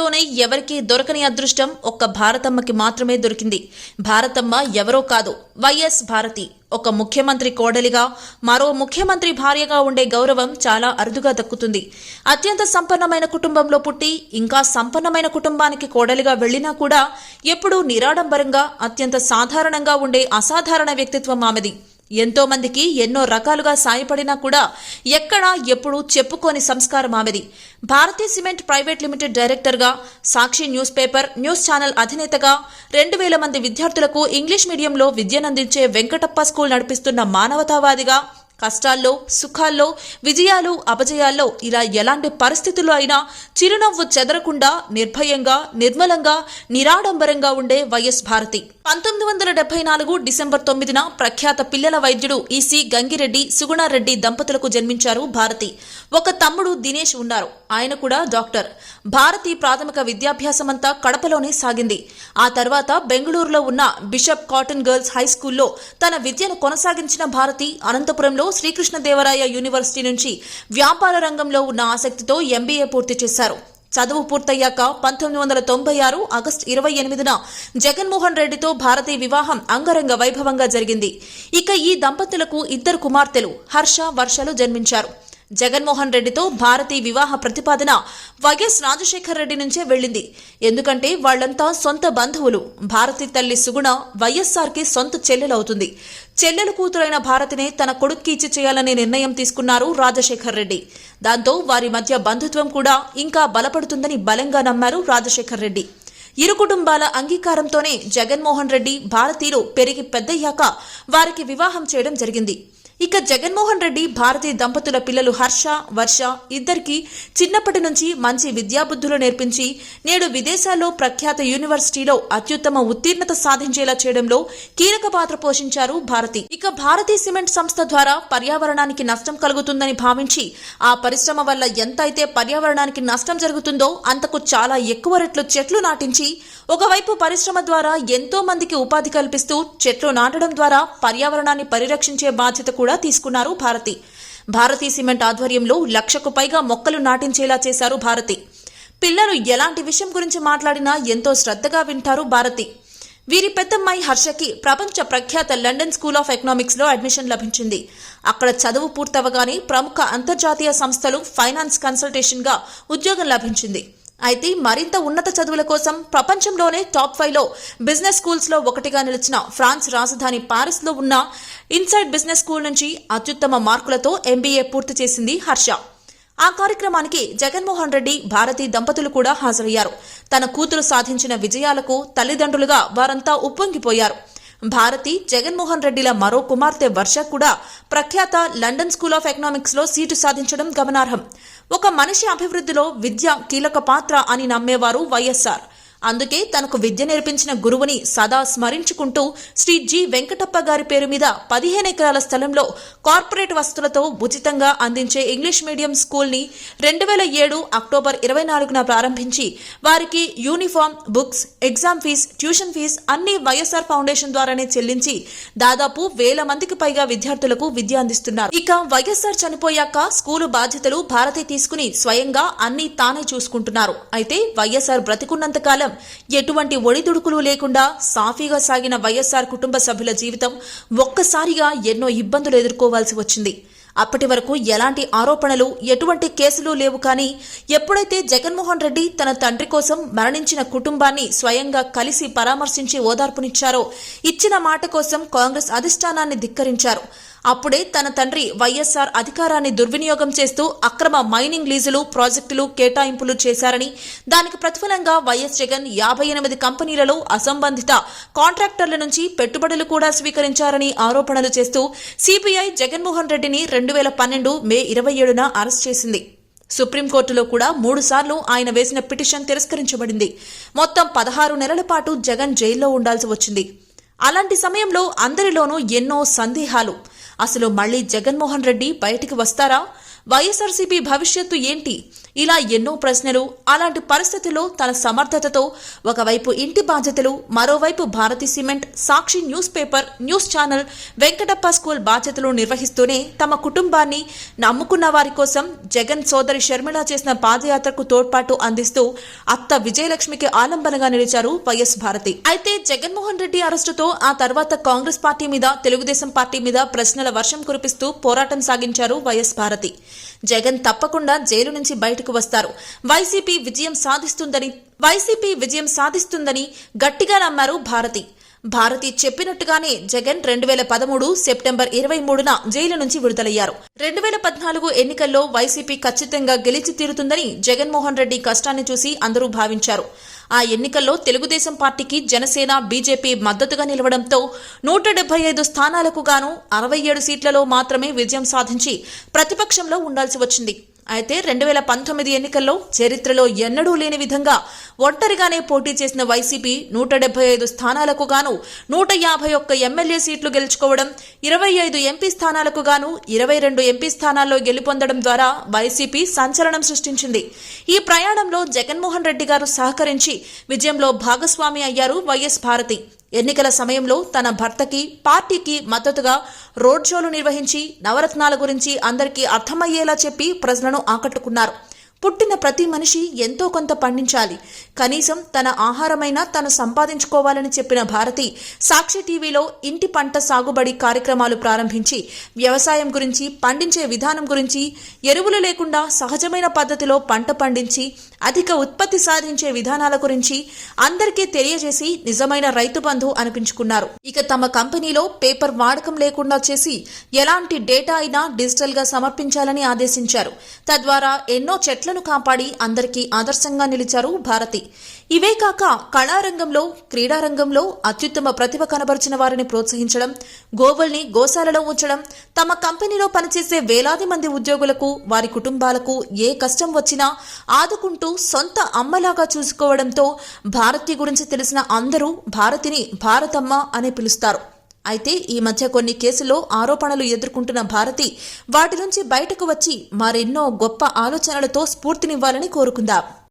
ప్రపంచంలోనే ఎవరికీ దొరకని అదృష్టం ఒక్క భారతమ్మకి మాత్రమే దొరికింది. భారతమ్మ ఎవరో కాదు, వైఎస్ భారతి. ఒక ముఖ్యమంత్రి కోడలిగా, మరో ముఖ్యమంత్రి భార్యగా ఉండే గౌరవం చాలా అరుదుగా దక్కుతుంది. అత్యంత సంపన్నమైన కుటుంబంలో పుట్టి ఇంకా సంపన్నమైన కుటుంబానికి కోడలిగా వెళ్లినా కూడా ఎప్పుడూ నిరాడంబరంగా, అత్యంత సాధారణంగా ఉండే అసాధారణ వ్యక్తిత్వం ఆమెది. ఎంతో మందికి ఎన్నో రకాలుగా సాయపడినా కూడా ఎక్కడా ఎప్పుడూ చెప్పుకోని సంస్కారం ఆమెది. భారతీ సిమెంట్ ప్రైవేట్ లిమిటెడ్ డైరెక్టర్గా, సాక్షి న్యూస్ పేపర్, న్యూస్ ఛానల్ అధినేతగా, 2000 మంది విద్యార్థులకు ఇంగ్లీష్ మీడియంలో విద్యనందించే వెంకటప్ప స్కూల్ నడిపిస్తున్న మానవతావాదిగా, కష్టాల్లో, సుఖాల్లో, విజయాలు, అపజయాల్లో ఇలా ఎలాంటి పరిస్థితుల్లో అయినా చిరునవ్వు చెదరకుండా నిర్భయంగా, నిర్మలంగా, నిరాడంబరంగా ఉండే వైఎస్ భారతి. 1974 డిసెంబర్ 9న ప్రఖ్యాత పిల్లల వైద్యుడు ఈసీ గంగిరెడ్డి, సుగుణారెడ్డి దంపతులకు జన్మించారు భారతి. ఒక తమ్ముడు దినేష్ ఉన్నారు. ఆయన కూడా డాక్టర్. భారతి ప్రాథమిక విద్యాభ్యాసమంతా కడపలోనే సాగింది. ఆ తర్వాత బెంగళూరులో ఉన్న బిషప్ కాటన్ గర్ల్స్ హై స్కూల్లో తన విద్యను కొనసాగించిన భారతి అనంతపురంలో శ్రీకృష్ణదేవరాయ యూనివర్సిటీ నుంచి వ్యాపార రంగంలో ఉన్న ఆసక్తితో ఎంబీఏ పూర్తి చేశారు. చదువు పూర్తయ్యాక 1996 ఆగస్టు 28న జగన్మోహన్ రెడ్డితో భారతి వివాహం అంగరంగ వైభవంగా జరిగింది. ఇక ఈ దంపతులకు 2 కుమార్తెలు హర్ష, వర్షలు జన్మించారు. జగన్మోహన్ రెడ్డితో భారతి వివాహ ప్రతిపాదన వైఎస్ రాజశేఖర్ రెడ్డి నుంచే వెళ్లింది. ఎందుకంటే వాళ్లంతా సొంత బంధువులు. భారతి తల్లి సుగుణ వైఎస్ఆర్కి సొంత చెల్లెలవుతుంది. చెల్లెలు కూతురైన భారతినే తన కొడుక్కి ఇచ్చి చేయాలనే నిర్ణయం తీసుకున్నారు రాజశేఖర్ రెడ్డి. దాంతో వారి మధ్య బంధుత్వం కూడా ఇంకా బలపడుతుందని బలంగా నమ్మారు రాజశేఖర్ రెడ్డి. ఇరు కుటుంబాల అంగీకారంతోనే జగన్మోహన్ రెడ్డి, భారతీలు పెరిగి పెద్దయ్యాక వారికి వివాహం చేయడం జరిగింది. ఇక జగన్మోహన్ రెడ్డి, భారతి దంపతుల పిల్లలు హర్ష, వర్ష ఇద్దరికి చిన్నప్పటి నుంచి మంచి విద్యాబుద్ధులు నేర్పించి నేడు విదేశాల్లో ప్రఖ్యాత యూనివర్సిటీలో అత్యుత్తమ ఉత్తీర్ణత సాధించేలా చేయడంలో కీలక పాత్ర పోషించారు భారతి. ఇక భారతీ సిమెంట్ సంస్థ ద్వారా పర్యావరణానికి నష్టం కలుగుతుందని భావించి ఆ పరిశ్రమ వల్ల ఎంతైతే పర్యావరణానికి నష్టం జరుగుతుందో అంతకు చాలా ఎక్కువ రెట్లు చెట్లు నాటించి ఒకవైపు పరిశ్రమ ద్వారా ఎంతో మందికి ఉపాధి కల్పిస్తూ చెట్లు నాటడం ద్వారా పర్యావరణాన్ని పరిరక్షించే బాధ్యత కూడా తీసుకున్నారు భారతి. భారతీ సిమెంట్ ఆధ్వర్యంలో 1,00,000కు పైగా మొక్కలు నాటించేలా చేశారు భారతి. పిల్లలు ఎలాంటి విషయం గురించి మాట్లాడినా ఎంతో శ్రద్ధగా వింటారు భారతి. వీరి పెద్దమ్మాయి హర్షకి ప్రపంచ ప్రఖ్యాత లండన్ స్కూల్ ఆఫ్ ఎకనామిక్స్ లో అడ్మిషన్ లభించింది. అక్కడ చదువు పూర్తవగానే ప్రముఖ అంతర్జాతీయ సంస్థలు ఫైనాన్స్ కన్సల్టేషన్ గా ఉద్యోగం లభించింది. అయితే మరింత ఉన్నత చదువుల కోసం ప్రపంచంలోనే టాప్ 5లో బిజినెస్ స్కూల్స్ లో ఒకటిగా నిలిచిన ఫ్రాన్స్ రాజధాని పారిస్ లో ఉన్న ఇన్సైడ్ బిజినెస్ స్కూల్ నుంచి అత్యుత్తమ మార్కులతో ఎంబీఏ పూర్తి చేసింది హర్ష. ఆ కార్యక్రమానికి జగన్మోహన్ రెడ్డి, భారతి దంపతులు కూడా హాజరయ్యారు. తన కూతురు సాధించిన విజయాలకు తల్లిదండ్రులుగా వారంతా ఉప్పొంగిపోయారు. భారతి, జగన్మోహన్ రెడ్డిల మరో కుమార్తె వర్ష కూడా ప్రఖ్యాత లండన్ స్కూల్ ఆఫ్ ఎకనామిక్స్ లో సీటు సాధించడం గమనార్హం. ఒక మనిషి అభివృద్ధిలో విద్య కీలక పాత్ర అని నమ్మేవారు వైఎస్ఆర్. అందుకే తనకు విద్య నేర్పించిన గురువుని సదా స్మరించుకుంటూ శ్రీ జి వెంకటప్ప గారి పేరు మీద 15 ఎకరాల స్థలంలో కార్పొరేట్ వసతులతో ఉచితంగా అందించే ఇంగ్లీష్ మీడియం స్కూల్ ని 2007 అక్టోబర్ 24న ప్రారంభించి వారికి uniform, books, exam fees, tuition fees అన్ని వైఎస్ఆర్ ఫౌండేషన్ ద్వారానే చెల్లించి దాదాపు 1000 మందికి పైగా విద్యార్థులకు విద్య అందిస్తున్నారు. ఇక వైఎస్ఆర్ చనిపోయాక స్కూలు బాధ్యతలు భారతి తీసుకుని స్వయంగా అన్ని తానే చూసుకుంటున్నారు. అయితే వైఎస్ఆర్ బ్రతికున్నంత కాలం ఎటువంటి ఒడిదుడుకులు లేకుండా సాఫీగా సాగిన వైఎస్ఆర్ కుటుంబ సభ్యుల జీవితం ఒక్కసారిగా ఎన్నో ఇబ్బందులు ఎదుర్కోవాల్సి వచ్చింది. అప్పటి వరకు ఎలాంటి ఆరోపణలు, ఎటువంటి కేసులు లేవు. కానీ ఎప్పుడైతే జగన్మోహన్ రెడ్డి తన తండ్రి కోసం మరణించిన కుటుంబాన్ని స్వయంగా కలిసి పరామర్శించి ఓదార్పునిచ్చారో, ఇచ్చిన మాట కోసం కాంగ్రెస్ అధిష్టానాన్ని ధిక్కరించారు. అప్పుడే తన తండ్రి వైఎస్ఆర్ అధికారాన్ని దుర్వినియోగం చేస్తూ అక్రమ మైనింగ్ లీజులు, ప్రాజెక్టులు, కేటాయింపులు చేశారని, దానికి ప్రతిఫలంగా వైఎస్ జగన్ 58 కంపెనీలలో అసంబంధిత కాంట్రాక్టర్ల నుంచి పెట్టుబడులు కూడా స్వీకరించారని ఆరోపణలు చేస్తూ సిబిఐ జగన్మోహన్ రెడ్డిని 2012 మే 27న అరెస్ట్ చేసింది. సుప్రీంకోర్టులో కూడా 3 సార్లు ఆయన వేసిన పిటిషన్ తిరస్కరించబడింది. మొత్తం 16 నెలల పాటు జగన్ జైల్లో ఉండాల్సి వచ్చింది. అలాంటి సమయంలో అందరిలోనూ ఎన్నో సందేహాలు. అసలు మళ్లీ జగన్మోహన్ రెడ్డి బయటికి వస్తారా? వైఎస్ఆర్సీపీ భవిష్యత్తు ఏంటి? ఇలా ఎన్నో ప్రశ్నలు. అలాంటి పరిస్థితుల్లో తన సమర్థతతో ఒకవైపు ఇంటి బాధ్యతలు, మరోవైపు Bharathi cement, Sakshi news paper, news channel, Venkatappa school బాధ్యతలు నిర్వహిస్తూనే తమ కుటుంబాన్ని నమ్ముకున్న వారి కోసం జగన్ సోదరి షర్మిల చేసిన పాదయాత్రకు తోడ్పాటు అందిస్తూ అత్త విజయలక్ష్మికి ఆలంబనగా నిలిచారు వైఎస్ భారతి. అయితే జగన్మోహన్ రెడ్డి అరెస్టుతో ఆ తర్వాత కాంగ్రెస్ పార్టీ మీద, తెలుగుదేశం పార్టీ మీద ప్రశ్నల వర్షం కురిపిస్తూ పోరాటం సాగించారు వైఎస్ భారతి. జగన్ తప్పకుండా జైలు నుంచి బయటకు వస్తారు, వైసీపీ విజయం సాధిస్తుందని గట్టిగా నమ్మారు భారతి. భారతి చెప్పినట్టుగానే జగన్ 2013 సెప్టెంబర్ 23న జైలు నుంచి విడుదలయ్యారు. 2014 ఎన్నికల్లో వైసీపీ ఖచ్చితంగా గెలిచి తీరుతుందని జగన్మోహన్ రెడ్డి కష్టాన్ని చూసి అందరూ భావించారు. ఆ ఎన్నికల్లో తెలుగుదేశం పార్టీకి జనసేన, బీజేపీ మద్దతుగా నిలవడంతో 175 స్థానాలకు గాను 67 సీట్లలో మాత్రమే విజయం సాధించి ప్రతిపక్షంలో ఉండాల్సి వచ్చింది. అయితే 2019 ఎన్నికల్లో చరిత్రలో ఎన్నడూ లేని విధంగా ఒంటరిగానే పోటీ చేసిన వైసీపీ 175 స్థానాలకు గాను 151 ఎమ్మెల్యే సీట్లు గెలుచుకోవడం, 25 ఎంపీ స్థానాలకు గాను 22 ఎంపీ స్థానాల్లో గెలుపొందడం ద్వారా వైసీపీ సంచలనం సృష్టించింది. ఈ ప్రయాణంలో జగన్మోహన్ రెడ్డి గారు సహకరించి విజయంలో భాగస్వామి అయ్యారు వైఎస్ భారతి. ఎన్నికల సమయంలో తన భర్తకి, పార్టీకి మద్దతుగా రోడ్ షోలు నిర్వహించి నవరత్నాల గురించి అందరికీ అర్థమయ్యేలా చెప్పి ప్రజలను ఆకట్టుకున్నారు. పుట్టిన ప్రతి మనిషి ఎంతో కొంత పండించాలి, కనీసం తన ఆహారమైనా తను సంపాదించుకోవాలని చెప్పిన భారతి సాక్షి టీవీలో ఇంటి పంట సాగుబడి కార్యక్రమాలు ప్రారంభించి వ్యవసాయం గురించి, పండించే విధానం గురించి, ఎరువులు లేకుండా సహజమైన పద్ధతిలో పంట పండించి అధిక ఉత్పత్తి సాధించే విధానాల గురించి అందరికీ తెలియజేసి నిజమైన రైతు బంధు అనిపించుకున్నారు. ఇక తమ కంపెనీలో పేపర్ వాడకం లేకుండా చేసి ఎలాంటి డేటా అయినా డిజిటల్ గా సమర్పించాలని ఆదేశించారు. తద్వారా ఎన్నో చెట్లను కాపాడి అందరికీ ఆదర్శంగా నిలిచారు భారతి. ఇవే కాక కళారంగంలో, క్రీడారంగంలో అత్యుత్తమ ప్రతిభ కనబరిచిన వారిని ప్రోత్సహించడం, గోవుల్ని గోశాలలో ఉంచడం, తమ కంపెనీలో పనిచేసే వేలాది మంది ఉద్యోగులకు, వారి కుటుంబాలకు ఏ కష్టం వచ్చినా ఆదుకుంటూ సొంత అమ్మలాగా చూసుకోవడంతో భారతి గురించి తెలిసిన అందరూ భారతిని భారతమ్మ అని పిలుస్తారు. అయితే ఈ మధ్య కొన్ని కేసుల్లో ఆరోపణలు ఎదుర్కొంటున్న భారతి వాటి నుంచి బయటకు వచ్చి మరెన్నో గొప్ప ఆలోచనలతో స్ఫూర్తినివ్వాలని కోరుకుందాం.